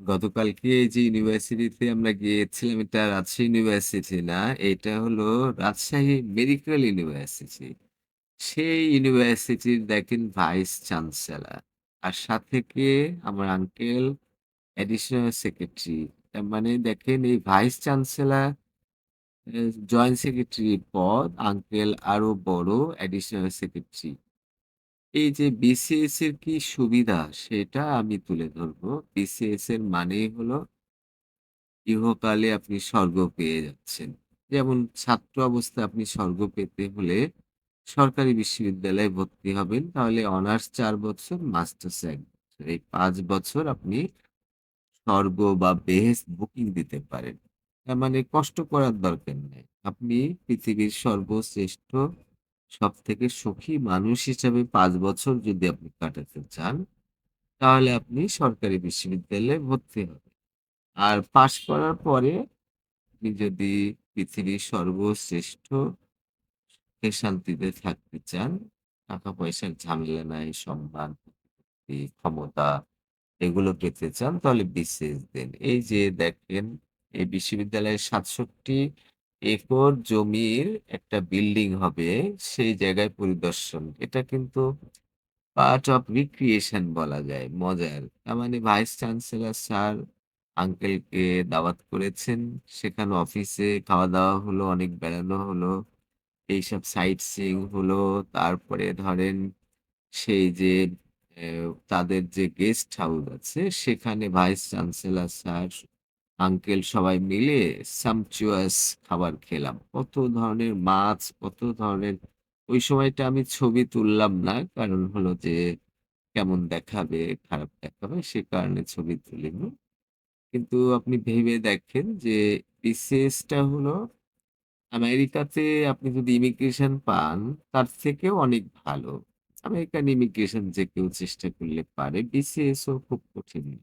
গতকালকে এই যে ইউনিভার্সিটিতে আমরা গিয়েছিলাম, এটা রাজশাহী ইউনিভার্সিটি না, এটা হলো রাজশাহী মেডিকেল ইউনিভার্সিটি। সেই ইউনিভার্সিটির দেখেন ভাইস চ্যান্সেলর। আর সাথে কে আমার আঙ্কেল অ্যাডিশনাল সেক্রেটারি। তার মানে দেখেন এই ভাইস চ্যান্সেলর জয়েন্ট সেক্রেটারি পদ, আঙ্কেল আরো বড় অ্যাডিশনাল সেক্রেটারি। এই যে বিসিএস এর কি সুবিধা সেটা আমি তুলে ধরবো। বিসিএস এর মানেই হলো ইহকালে আপনি স্বর্গ পেয়ে যাচ্ছেন। যেমন ছাত্র অবস্থায় আপনি স্বর্গ পেতে হলে সরকারি বিশ্ববিদ্যালয়ে ভর্তি হবেন। তাহলে অনার্স ৪ বছর, মাস্টার্স ১ বছর। এই ৫ বছর আপনি স্বর্গ বা বেহেশত বুকিং দিতে পারেন। তার মানে কষ্ট করার দরকার নেই। আপনি পৃথিবীর সর্বশ্রেষ্ঠ সবথেকে সুখী মানুষ হিসেবে ৫ বছর যদি আপনি কাটাতে চান, তাহলে আপনি সরকারি বিশ্ববিদ্যালয়ে ভর্তি হবেন। আর পাস করার পরে আপনি যদি পৃথিবীর সর্বশ্রেষ্ঠ সুখে শান্তিতে থাকতে চান, টাকা-পয়সার ঝামেলা নাই, সম্মান, প্রতিপত্তি, ক্ষমতা এগুলো পেতে চান তাহলে বিসিএস দেন। এই যে দেখেন এই বিশ্ববিদ্যালয়ের ৬৭ একর জমির একটা বিল্ডিং হবে, সেই জায়গায় পরিদর্শন। এটা কিন্তু পার্ট অফ রিক্রিয়েশন বলা যায়, মজার। তার মানে ভাইস চ্যান্সেলর স্যার আঙ্কেলকে দাওয়াত করেছেন। সেখানে অফিসে খাওয়া-দাওয়া হলো, অনেক বেড়ানো হলো। এইসব সাইট সিইং হলো। তারপরে ধরেন সেই যে তাদের যে গেস্ট হাউস আছে সেখানে ভাইস চ্যান্সেলর স্যার, আঙ্কেল সবাই মিলে সাম্পচুয়াস খাবার খেলাম। কত ধরনের মাছ, কত ধরনের ওই সময়টা আমি ছবি তুললাম না। কারণ হলো যে কেমন দেখাবে, খারাপ দেখাবে সে কারণে ছবি তুলিনি। কিন্তু আপনি ভেবে দেখেন যে বিসিএস টা হলো আমেরিকাতে আপনি যদি ইমিগ্রেশন পান, তার থেকেও অনেক ভালো। আমেরিকান ইমিগ্রেশন যে কেউ চেষ্টা করলে পারে। বিসিএস ও খুব কঠিন না।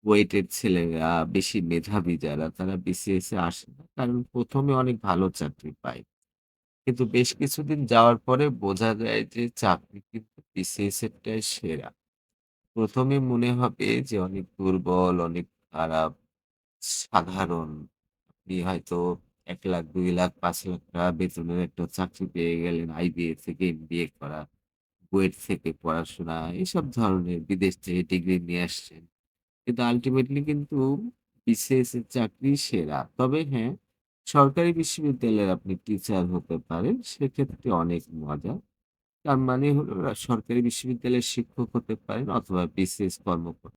বুয়েটের ছেলেরা, বেশি মেধাবী যারা, তারা বিসিএস এ আসে না। কারণ ১ম এ অনেক ভালো চাকরি পায়। কিন্তু বেশ কিছুদিন যাওয়ার পরে বোঝা যায় যে চাকরি কিন্তু বিসিএস এরটাই সেরা। ১ম এ মনে হবে যে অনেক দুর্বল, অনেক খারাপ, সাধারণ। আপনি হয়তো ১,০০,০০০, ২,০০,০০০, ৫,০০,০০০ টাকা বেতনের একটা চাকরি পেয়ে গেলেন। আইবিএ থেকে এমবিএ করা, বুয়েট থেকে পড়াশোনা, এসব ধরনের বিদেশ থেকে ডিগ্রি নিয়ে আসছেন। কিন্তু আল্টিমেটলি কিন্তু বিসিএস এর চাকরি সেরা। তবে হ্যাঁ, সরকারি বিশ্ববিদ্যালয়ে আপনি টিচার হতে পারেন। সেক্ষেত্রে অনেক মজা। তার মানে হলো সরকারি বিশ্ববিদ্যালয়ের শিক্ষক হতে পারেন অথবা বিসিএস কর্মকর্তা।